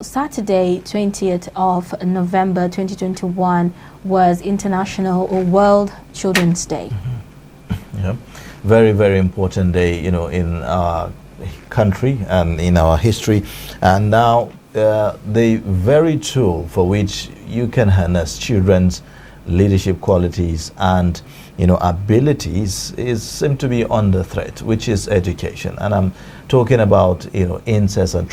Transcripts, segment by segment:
Saturday, 20th of November 2021 was International or World Children's Day. Yeah, very, very important day, in our country and in our history. And now the very tool for which you can harness children's leadership qualities and abilities seem to be under threat, which is education. And I'm talking about incest and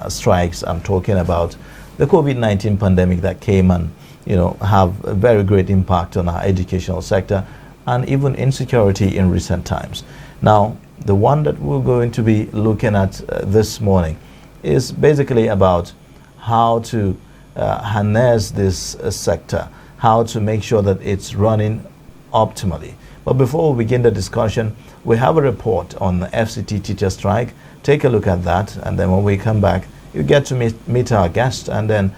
strikes. I'm talking about the COVID-19 pandemic that came and have a very great impact on our educational sector, and even insecurity in recent times. Now, the one that we're going to be looking at this morning is basically about how to harness this sector, how to make sure that it's running optimally. But before we begin the discussion, we have a report on the Fct Teacher Strike. Take a look at that, and then when we come back, you get to meet our guest and then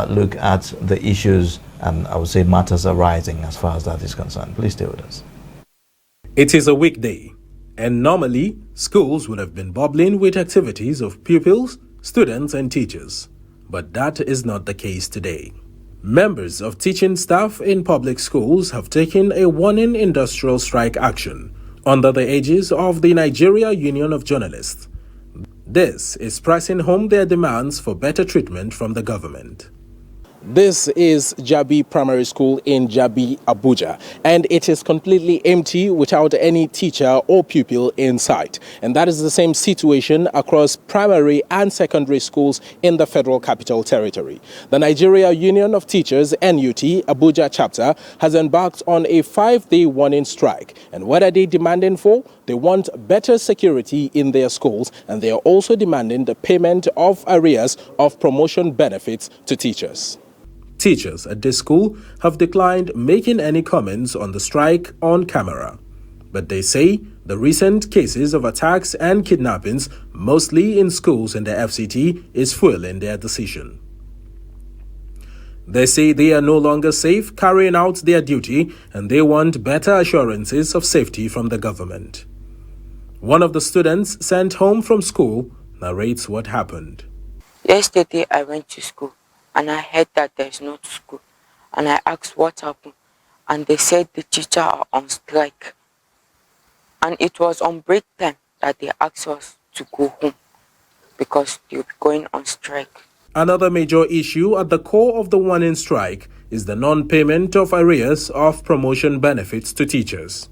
look at the issues and I would say matters arising as far as that is concerned. Please stay with us. It is a weekday, and normally schools would have been bubbling with activities of pupils, students, and teachers. But that is not the case today. Members of teaching staff in public schools have taken a warning industrial strike action under the aegis of the Nigeria Union of Journalists. This is pressing home their demands for better treatment from the government. This is Jabi Primary School in Jabi, Abuja, and it is completely empty without any teacher or pupil in sight. And that is the same situation across primary and secondary schools in the Federal Capital Territory. The Nigeria Union of Teachers, NUT, Abuja chapter, has embarked on a 5-day warning strike. And what are they demanding for? They want better security in their schools, and they are also demanding the payment of arrears of promotion benefits to teachers. Teachers at this school have declined making any comments on the strike on camera. But they say the recent cases of attacks and kidnappings, mostly in schools in the FCT, is fueling their decision. They say they are no longer safe carrying out their duty, and they want better assurances of safety from the government. One of the students sent home from school narrates what happened. Yesterday I went to school and I heard that there's no school, and I asked what happened, and they said the teacher are on strike, and it was on break time that they asked us to go home because they'll be going on strike. Another major issue at the core of the warning strike is the non-payment of arrears of promotion benefits to teachers.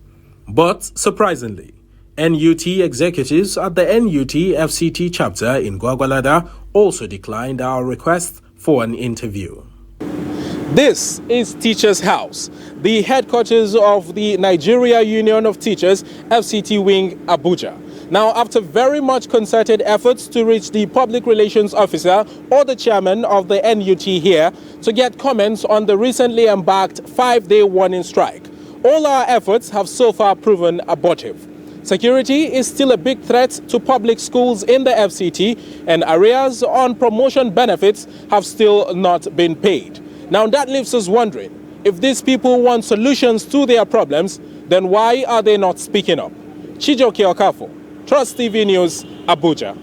But surprisingly, NUT executives at the NUT FCT chapter in Gwagwalada also declined our request for an interview. This is Teachers House, the headquarters of the Nigeria Union of Teachers, FCT Wing, Abuja. Now, after very much concerted efforts to reach the public relations officer or the chairman of the NUT here to get comments on the recently embarked 5-day warning strike, all our efforts have so far proven abortive. Security is still a big threat to public schools in the FCT, and arrears on promotion benefits have still not been paid. Now that leaves us wondering, if these people want solutions to their problems, then why are they not speaking up? Chijoke Okafo, TrustTV News, Abuja.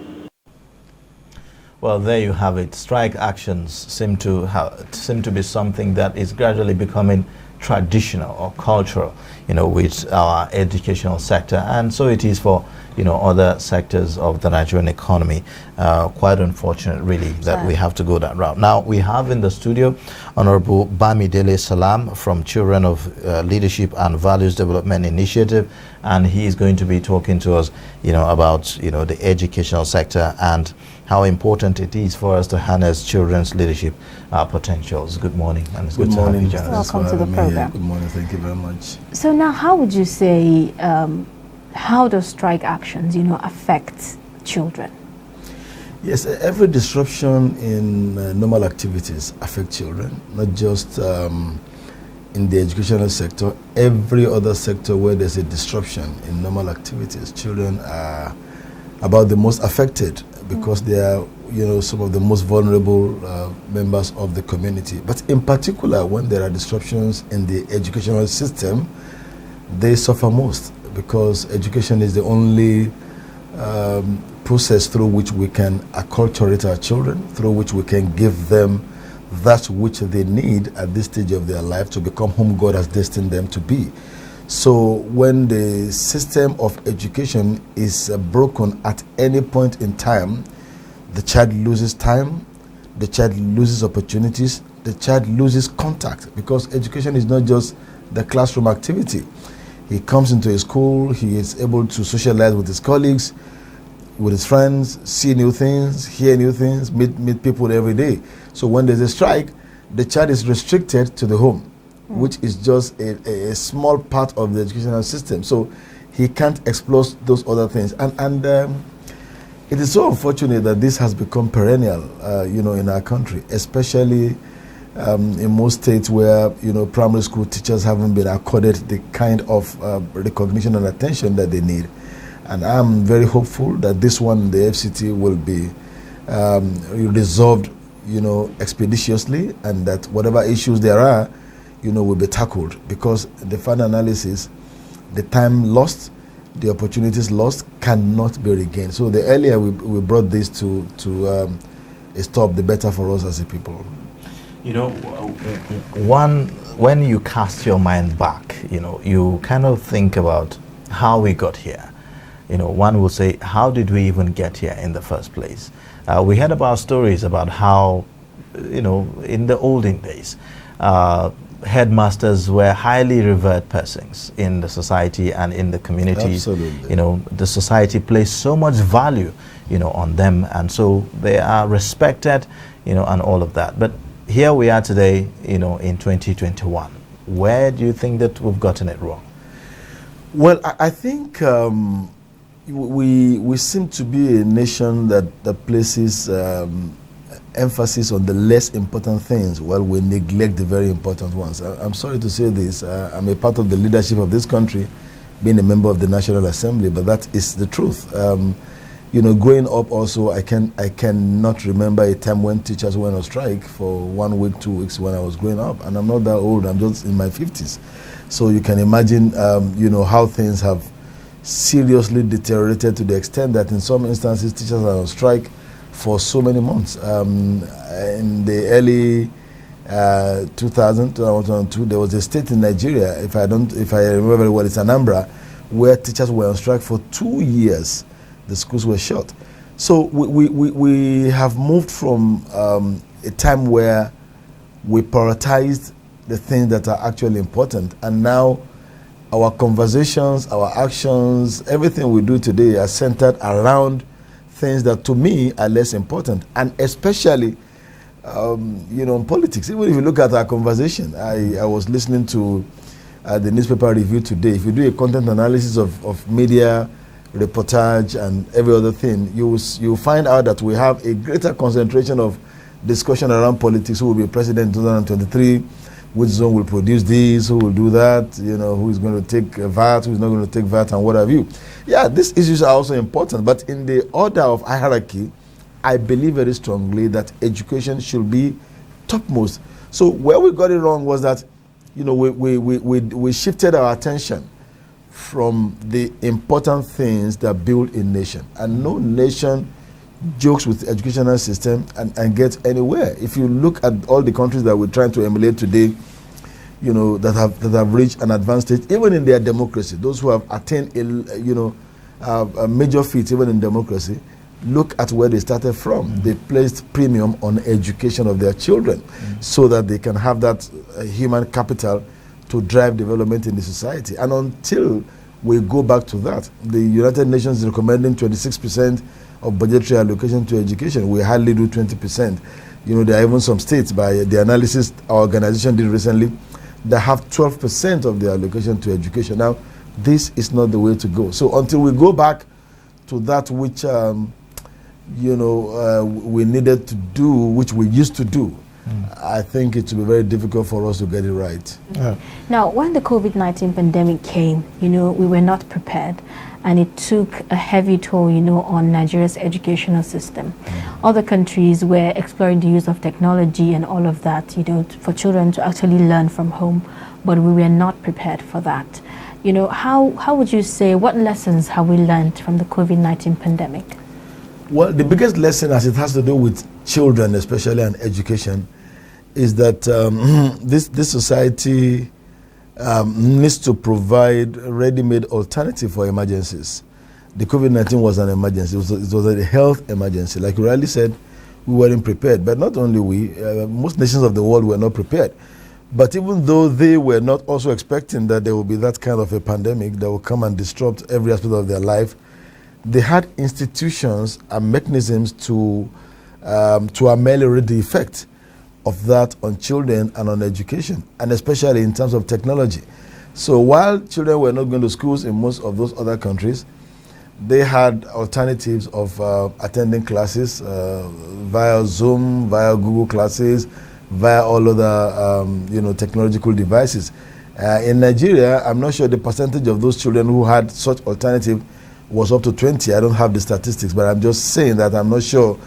Well, there you have it. Strike actions seem to be something that is gradually becoming traditional or cultural, with our educational sector, and so it is for other sectors of the Nigerian economy. Quite unfortunate, really, that we have to go that route. Now we have in the studio Honorable Bamidele Salam from Children of Leadership and Values Development Initiative, and he is going to be talking to us, about the educational sector and how important it is for us to harness children's leadership potentials. Good morning, and it's good to have you join us. Welcome to the program. Good morning, thank you very much. So now, how would you say, how does strike actions, affect children? Yes, every disruption in normal activities affects children, not just in the educational sector. Every other sector where there's a disruption in normal activities, children are about the most affected because they are, some of the most vulnerable members of the community. But in particular, when there are disruptions in the educational system, they suffer most because education is the only process through which we can acculturate our children, through which we can give them that which they need at this stage of their life to become whom God has destined them to be. So when the system of education is broken at any point in time, the child loses time, the child loses opportunities, the child loses contact, because education is not just the classroom activity. He comes into a school, he is able to socialize with his colleagues, with his friends, see new things, hear new things, meet people every day. So when there's a strike, the child is restricted to the home, which is just a small part of the educational system. So he can't explore those other things. And it is so unfortunate that this has become perennial, in our country, especially in most states where, primary school teachers haven't been accorded the kind of recognition and attention that they need. And I'm very hopeful that this one, the FCT, will be resolved, expeditiously, and that whatever issues there are, will be tackled, because the final analysis, the time lost, the opportunities lost cannot be regained. So the earlier we brought this to a stop, the better for us as a people. When you cast your mind back, you kind of think about how we got here. One will say, how did we even get here in the first place? We heard about stories about how, in the olden days, headmasters were highly revered persons in the society and in the communities. Absolutely. The society placed so much value, on them, and so they are respected, and all of that. But here we are today, in 2021. Where do you think that we've gotten it wrong? Well, I think we seem to be a nation that places emphasis on the less important things while we neglect the very important ones. I'm sorry to say this. I'm a part of the leadership of this country, being a member of the National Assembly, but that is the truth. Growing up also, I cannot remember a time when teachers went on strike for 1 week, 2 weeks when I was growing up. And I'm not that old, I'm just in my 50s. So you can imagine, how things have seriously deteriorated to the extent that in some instances teachers are on strike for so many months. In the early 2002, there was a state in Nigeria, if I remember very well, it's Anambra, where teachers were on strike for 2 years. The schools were shut. So we have moved from a time where we prioritized the things that are actually important, and now our conversations, our actions, everything we do today are centered around things that to me are less important, and especially in politics. Even if you look at our conversation, I was listening to the newspaper review today. If you do a content analysis of media, reportage, and every other thing, you find out that we have a greater concentration of discussion around politics. Who will be president in 2023? Which zone will produce this? Who will do that? Who is going to take VAT? Who is not going to take VAT? And what have you? Yeah, these issues are also important. But in the order of hierarchy, I believe very strongly that education should be topmost. So where we got it wrong was that, we shifted our attention from the important things that build a nation. And no nation jokes with the educational system and gets anywhere. If you look at all the countries that we're trying to emulate today, that have reached an advanced stage, even in their democracy, those who have attained a major feat even in democracy, look at where they started from. They placed premium on education of their children so that they can have that human capital to drive development in the society. And until we go back to that, the United Nations is recommending 26% of budgetary allocation to education. We hardly do 20%. There are even some states, by the analysis our organization did recently, that have 12% of their allocation to education. Now, this is not the way to go. So until we go back to that which we needed to do, which we used to do, I think it will be very difficult for us to get it right. Yeah. Now, when the COVID-19 pandemic came, we were not prepared, and it took a heavy toll, on Nigeria's educational system. Other countries were exploring the use of technology and all of that, for children to actually learn from home, but we were not prepared for that. How would you say, what lessons have we learned from the COVID-19 pandemic? Well, the biggest lesson, as it has to do with children, especially, and education, is that this society needs to provide ready-made alternative for emergencies. The COVID-19 was an emergency. It was a health emergency. Like you rightly said, we weren't prepared. But not only we, most nations of the world were not prepared. But even though they were not also expecting that there will be that kind of a pandemic that will come and disrupt every aspect of their life, they had institutions and mechanisms to ameliorate the effect of that on children and on education, and especially in terms of technology. So while children were not going to schools in most of those other countries, they had alternatives of attending classes via Zoom, via Google Classes, via all other technological devices. In Nigeria, I'm not sure the percentage of those children who had such alternative was up to 20. I don't have the statistics, but I'm just saying that I'm not sure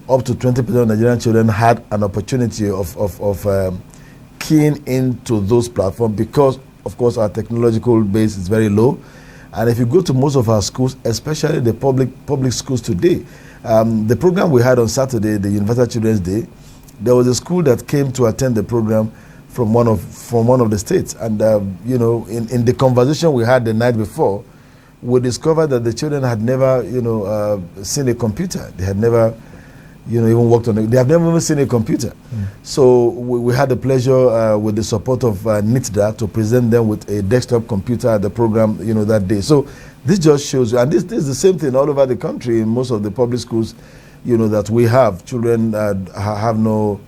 up to 20% of Nigerian children had an opportunity of keying into those platforms because, of course, our technological base is very low. And if you go to most of our schools, especially the public schools today, the program we had on Saturday, the Universal Children's Day, there was a school that came to attend the program from one of the states. And, in the conversation we had the night before, we discovered that the children had never, seen a computer. They had never, even worked on it. They have never even seen a computer. So we had the pleasure, with the support of NITDA, to present them with a desktop computer at the program, that day. So this just shows you, and this is the same thing all over the country in most of the public schools, that we have. Children have no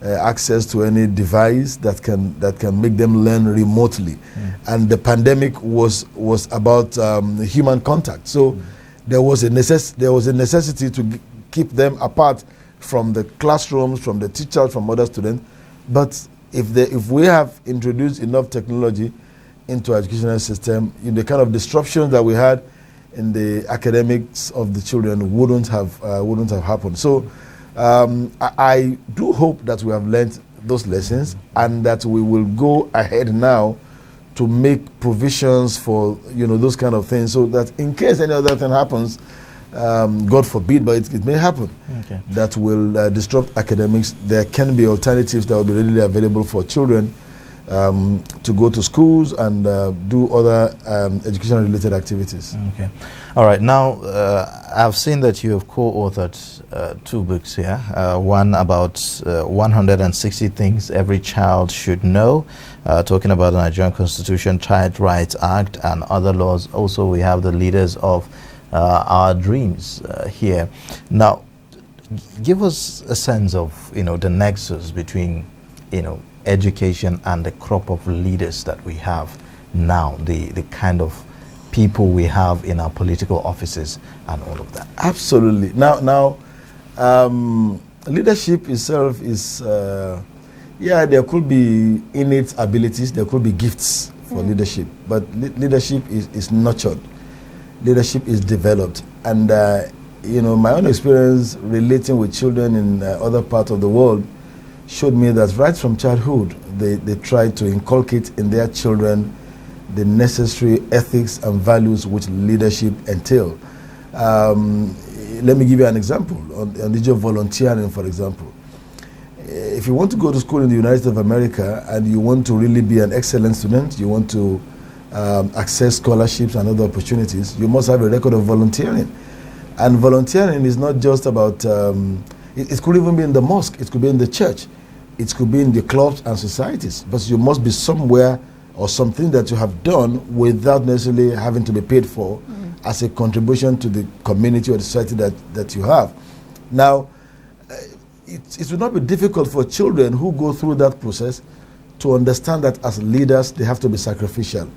access to any device that can make them learn remotely. And the pandemic was about human contact. So there was a necessity to keep them apart from the classrooms, from the teachers, from other students. But if we have introduced enough technology into our educational system, the kind of disruptions that we had in the academics of the children wouldn't have happened. So I do hope that we have learned those lessons and that we will go ahead now to make provisions for those kind of things, so that in case any other thing happens, God forbid, but it may happen, that will disrupt academics, there can be alternatives that will be readily available for children to go to schools and do other education-related activities. Okay. All right. Now, I've seen that you have co-authored 2 books here. One about 160 things every child should know, talking about the Nigerian Constitution, Child Rights Act, and other laws. Also, we have the leaders of our dreams here. Now, give us a sense of, the nexus between, education and the crop of leaders that we have now, the kind of people we have in our political offices and all of that. Absolutely. Now, leadership itself is, there could be innate abilities, there could be gifts for leadership, but leadership is nurtured. Leadership is developed. And, my own experience relating with children in other parts of the world showed me that right from childhood, they try to inculcate in their children the necessary ethics and values which leadership entail. Let me give you an example on the issue of volunteering, for example. If you want to go to school in the United States of America and you want to really be an excellent student, you want to access scholarships and other opportunities, you must have a record of volunteering. And volunteering is not just about, it could even be in the mosque, it could be in the church, it could be in the clubs and societies, but you must be somewhere or something that you have done without necessarily having to be paid for as a contribution to the community or the society that you have. Now, it will not be difficult for children who go through that process to understand that as leaders, they have to be sacrificial.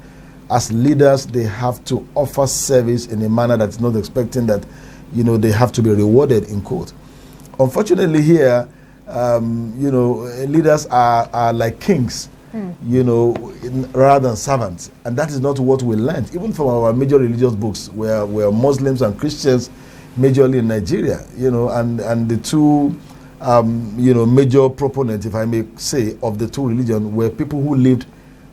As leaders, they have to offer service in a manner that's not expecting that, they have to be rewarded, in quote. Unfortunately here, leaders are like kings, rather than servants. And that is not what we learned, even from our major religious books, where Muslims and Christians, majorly in Nigeria, and the two, major proponents, if I may say, of the two religions were people who lived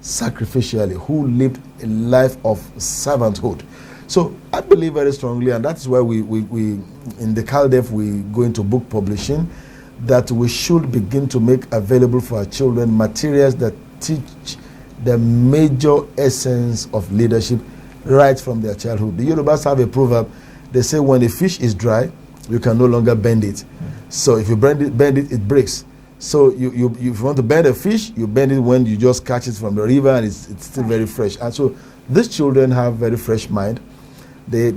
sacrificially, who lived a life of servanthood. So I believe very strongly, and that's why we in the CalDEF, we go into book publishing, that we should begin to make available for our children materials that teach the major essence of leadership right from their childhood. The Yorubas have a proverb. They say when a fish is dry, you can no longer bend it. So if you bend it, it breaks. So if you want to bend a fish, you bend it when you just catch it from the river and it's still very fresh. And so these children have very fresh mind. They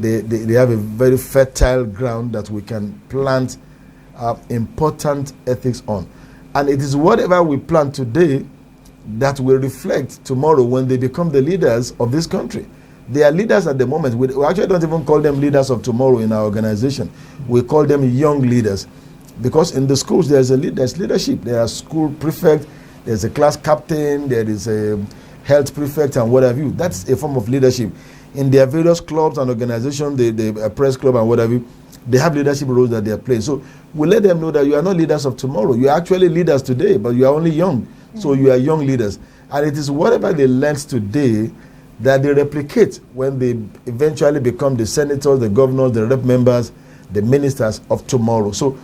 have a very fertile ground that we can plant important ethics on. And it is whatever we plant today that will reflect tomorrow when they become the leaders of this country. They are leaders at the moment. We actually don't even call them leaders of tomorrow in our organization. We call them young leaders. Because in the schools there's leadership. There are school prefect, there's a class captain, there is a health prefect and what have you. That's a form of leadership. In their various clubs and organizations, the press club and what have you, they have leadership roles that they are playing. So we let them know that you are not leaders of tomorrow. You are actually leaders today, but you are only young. So you are young leaders. And it is whatever they learned today that they replicate when they eventually become the senators, the governors, the rep members, the ministers of tomorrow. So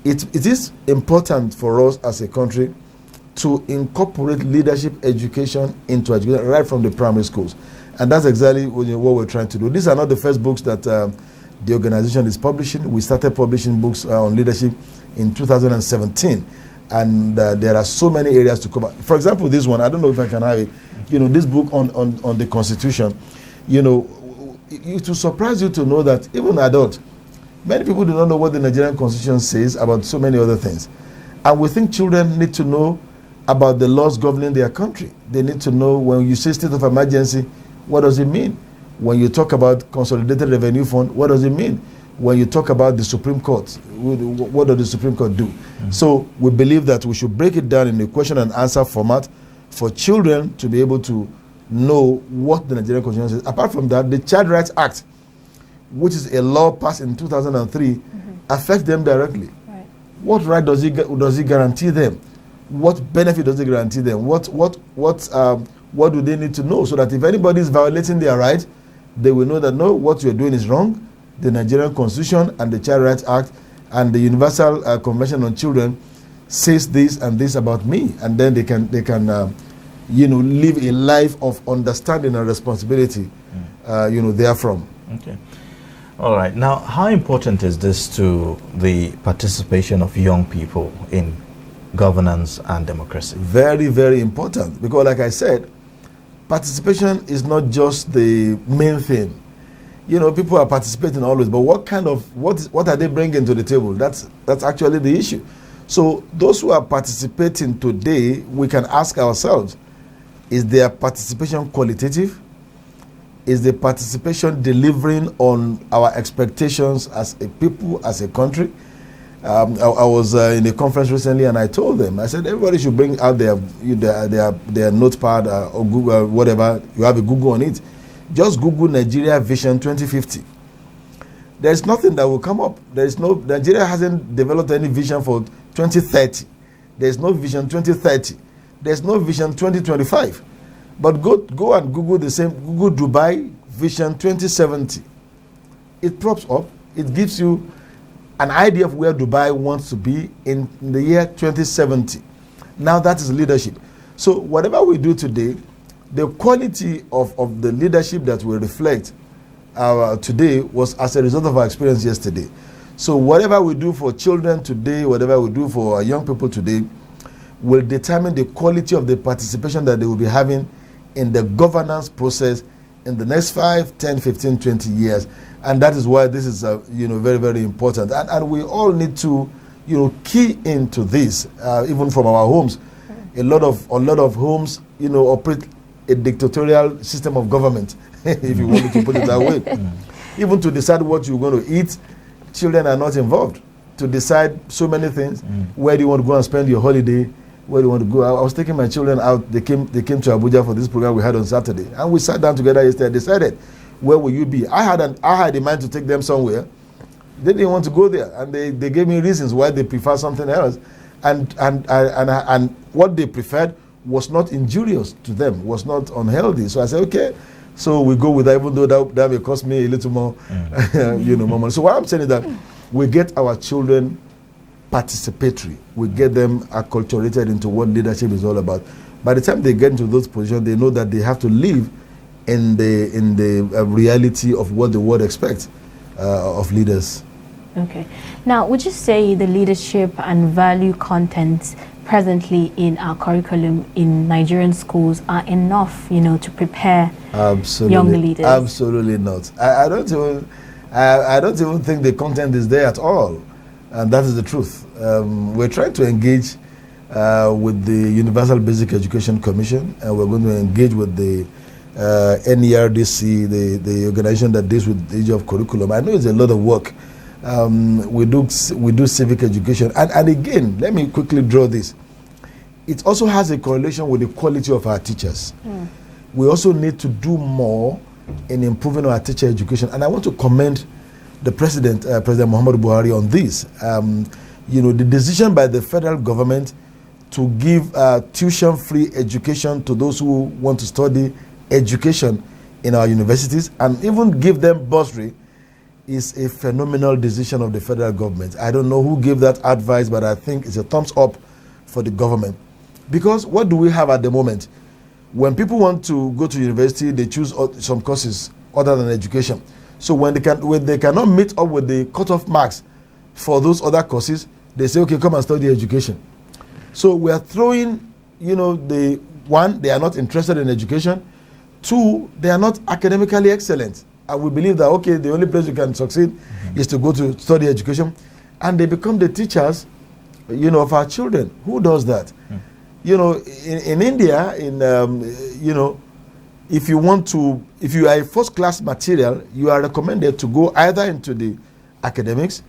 it is important for us as a country to incorporate leadership education into education right from the primary schools. And that's exactly what we're trying to do. These are not the first books that the organization is publishing. We started publishing books on leadership in 2017. And there are so many areas to cover. For example, this one, I don't know if I can have it. This book on the Constitution, it will surprise you to know that even adults, many people do not know what the Nigerian Constitution says about so many other things. And we think children need to know about the laws governing their country. They need to know when you say state of emergency, what does it mean? When you talk about Consolidated Revenue Fund, what does it mean? When you talk about the Supreme Court, what does the Supreme Court do? So we believe that we should break it down in a question and answer format for children to be able to know what the Nigerian Constitution says. Apart from that, the Child Rights Act, which is a law passed in 2003, affects them directly. Right. What right does it guarantee them? What benefit does it guarantee them? What do they need to know so that if anybody is violating their right, they will know that no, what you're doing is wrong. The Nigerian Constitution and the Child Rights Act and the Universal Convention on Children says this and this about me, and then they can live a life of understanding and responsibility, therefrom. Okay. All right. Now, how important is this to the participation of young people in governance and democracy? Very, very important, because like I said, participation is not just the main thing. People are participating always, but what are they bringing to the table? That's actually the issue. So those who are participating today, we can ask ourselves, is their participation qualitative? Is the participation delivering on our expectations as a people, as a country? I was in a conference recently and I told them, I said, everybody should bring out their notepad or Google, whatever, you have a Google on it. Just Google Nigeria Vision 2050. There's nothing that will come up. Nigeria hasn't developed any vision for 2030. There's no vision 2030. There's no vision 2025. But go and Google the same, Google Dubai Vision 2070. It props up. It gives you an idea of where Dubai wants to be in the year 2070. Now that is leadership. So whatever we do today, the quality of the leadership that we reflect today was as a result of our experience yesterday. So whatever we do for children today, whatever we do for our young people today, will determine the quality of the participation that they will be having in the governance process in the next 5, 10, 15, 20 years. And that is why this is very, very important. And we all need to key into this, even from our homes. A lot of homes operate a dictatorial system of government, if you want to put it that way. Even to decide what you're going to eat, children are not involved. To decide so many things, where do you want to go and spend your holiday, where do you want to go. I was taking my children out. They came to Abuja for this program we had on Saturday, and we sat down together yesterday and decided, where will you be? I had in mind to take them somewhere. They didn't want to go there, and they gave me reasons why they prefer something else, and what they preferred was not injurious to them, was not unhealthy. So I said, okay, So we go with that, even though that may cost me a little more, more money. So what I'm saying is that we get our children participatory. We get them acculturated into what leadership is all about. By the time they get into those positions, they know that they have to live in the reality of what the world expects of leaders. Okay. Now, would you say the leadership and value contents presently in our curriculum in Nigerian schools are enough, to prepare young leaders? Absolutely not. I don't even think the content is there at all, and that is the truth. We're trying to engage with the Universal Basic Education Commission, and we're going to engage with the NERDC, the organization that deals with the issue of curriculum. I know it's a lot of work. We do civic education, and again, let me quickly draw this. It also has a correlation with the quality of our teachers. We also need to do more in improving our teacher education, and I want to commend the President Muhammadu Buhari on this. The decision by the federal government to give tuition-free education to those who want to study education in our universities, and even give them bursary, is a phenomenal decision of the federal government. I don't know who gave that advice, but I think it's a thumbs up for the government. Because what do we have at the moment? When people want to go to university, they choose some courses other than education. So when they cannot meet up with the cutoff marks for those other courses, they say, okay, come and study education. So we are throwing, they are not interested in education. Two, they are not academically excellent. And we believe that, okay, the only place you can succeed is to go to study education. And they become the teachers, of our children. Who does that? In India, if you are a first-class material, you are recommended to go either into the academics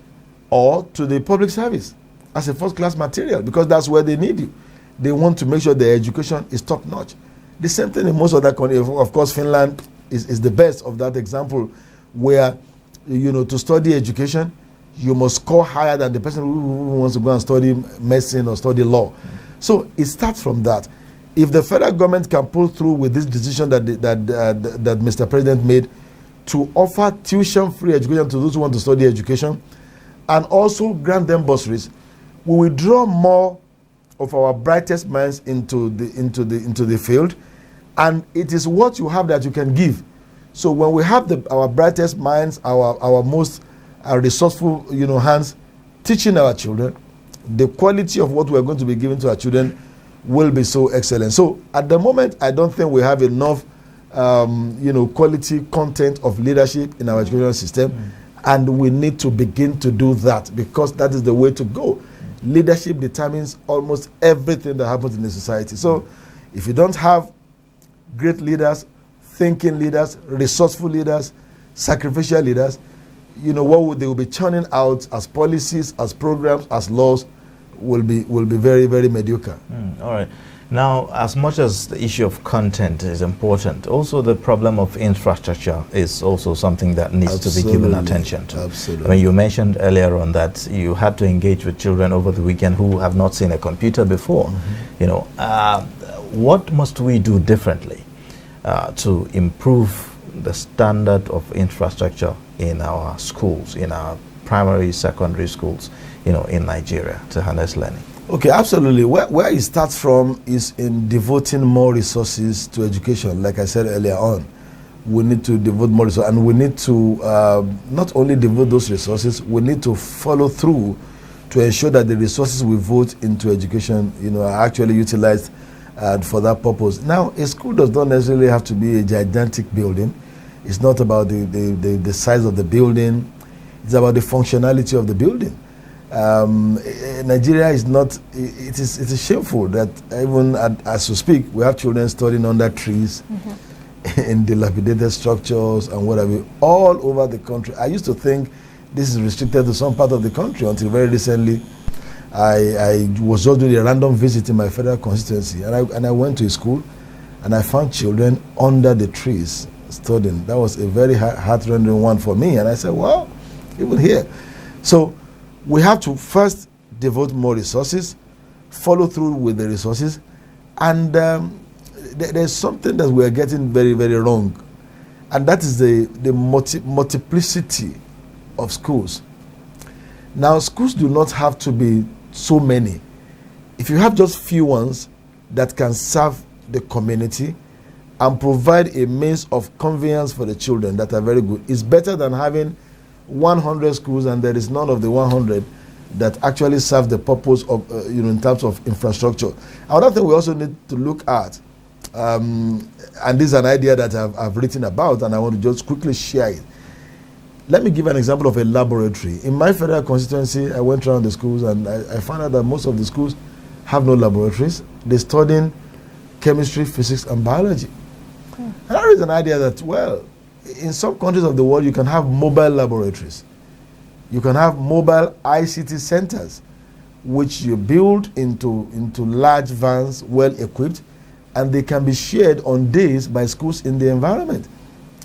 or to the public service as a first-class material, because that's where they need you. They want to make sure their education is top-notch. The same thing in most other countries. Of course, Finland is the best of that example, where, to study education, you must score higher than the person who wants to go and study medicine or study law. So it starts from that. If the federal government can pull through with this decision that Mr. President made to offer tuition-free education to those who want to study education, and also grant them bursaries, we will draw more of our brightest minds into the field, and it is what you have that you can give. So when we have our brightest minds, our most resourceful hands teaching our children, the quality of what we are going to be giving to our children will be so excellent. So at the moment, I don't think we have enough quality content of leadership in our educational system, and we need to begin to do that, because that is the way to go. Leadership determines almost everything that happens in the society. So if you don't have great leaders, thinking leaders, resourceful leaders, sacrificial leaders, what they will be churning out as policies, as programs, as laws will be very, very mediocre. All right. Now, as much as the issue of content is important, also the problem of infrastructure is also something that needs to be given attention to. Absolutely. I mean, you mentioned earlier on that you had to engage with children over the weekend who have not seen a computer before. What must we do differently to improve the standard of infrastructure in our schools, in our primary, secondary schools, in Nigeria, to harness learning? Okay, absolutely. Where it starts from is in devoting more resources to education. Like I said earlier on, we need to devote more resources, and we need to not only devote those resources, we need to follow through to ensure that the resources we vote into education, are actually utilized for that purpose. Now, a school does not necessarily have to be a gigantic building. It's not about the size of the building. It's about the functionality of the building. Nigeria is not, it is shameful that even as we speak, we have children studying under trees, in dilapidated structures and what have you, all over the country. I used to think this is restricted to some part of the country until very recently. I was just doing a random visit in my federal constituency, and I went to a school, and I found children under the trees studying. That was a very heart-rending one for me, and I said, well, even here. So we have to first devote more resources, follow through with the resources, and there's something that we are getting very, very wrong. And that is the multiplicity of schools. Now, schools do not have to be so many. If you have just few ones that can serve the community and provide a means of convenience for the children that are very good, it's better than having 100 schools and there is none of the 100 that actually serve the purpose of, in terms of infrastructure. Another thing we also need to look at, and this is an idea that I've written about and I want to just quickly share it. Let me give an example of a laboratory. In my federal constituency, I went around the schools and I found out that most of the schools have no laboratories. They study chemistry, physics, and biology. And there is an idea that, well, in some countries of the world, you can have mobile laboratories. You can have mobile ICT centers, which you build into large vans, well equipped, and they can be shared on days by schools in the environment.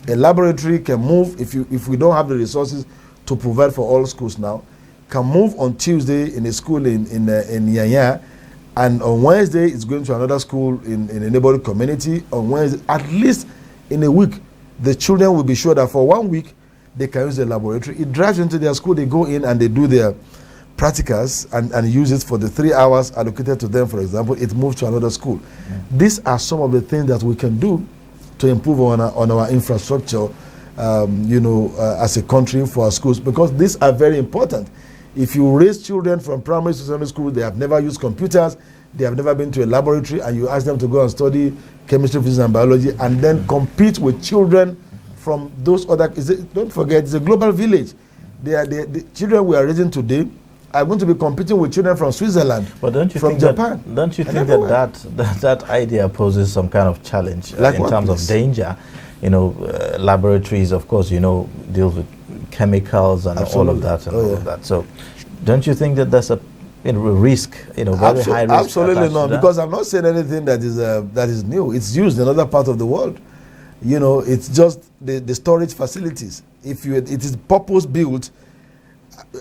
A laboratory can move, if we don't have the resources to provide for all schools now, can move on Tuesday in a school in Yanya, and on Wednesday it's going to another school in a neighboring community. On Wednesday, at least in a week, the children will be sure that for 1 week they can use the laboratory. It drives into their school, they go in and they do their practicals and use it for the 3 hours allocated to them, for example. It moves to another school. These are some of the things that we can do to improve on our infrastructure, as a country for our schools, because these are very important. If you raise children from primary to secondary school, they have never used computers, they have never been to a laboratory, and you ask them to go and study chemistry, physics, and biology, and then compete with children from those other. Don't forget, it's a global village. The children we are raising today are going to be competing with children from Switzerland, but don't you from think Japan. Don't you think that idea poses some kind of challenge like in terms of danger? Laboratories, of course, deals with chemicals and all of that and all of that. So, don't you think that there's a risk, very high risk? Absolutely not, because I'm not saying anything that is new. It's used in other parts of the world. It's just the storage facilities. It is purpose built.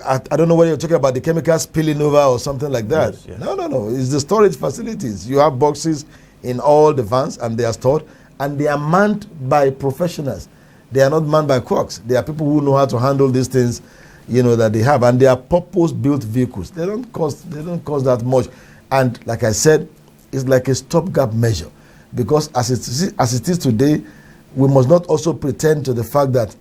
I don't know whether you're talking about the chemicals spilling over or something like that. Yes, yes. No. It's the storage facilities. You have boxes in all the vans and they are stored, and they are manned by professionals. They are not manned by crooks. They are people who know how to handle these things, that they have, and they are purpose-built vehicles. They don't cost that much, and like I said, it's like a stopgap measure, because as it is today, we must not also pretend to the fact that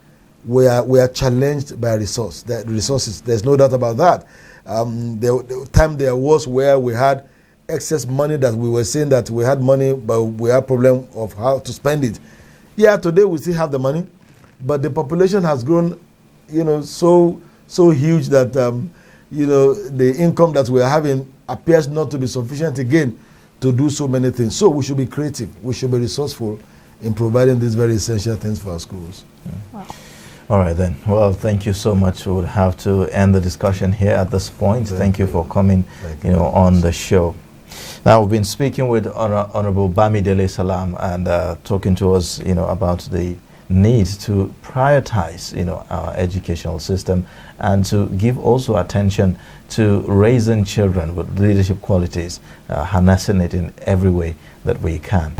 we are challenged by resources. There's no doubt about that. The time there was where we had excess money that we were saying that we had money, but we had problem of how to spend it. Yeah, today we still have the money, but the population has grown, so huge that the income that we are having appears not to be sufficient again to do so many things. So we should be creative. We should be resourceful in providing these very essential things for our schools. Wow. All right then. Well, thank you so much. We would have to end the discussion here at this point. Thank you for coming, on the show. Now, we've been speaking with Honorable Bamidele Salam and talking to us, about the need to prioritize, our educational system and to give also attention to raising children with leadership qualities, harnessing it in every way that we can.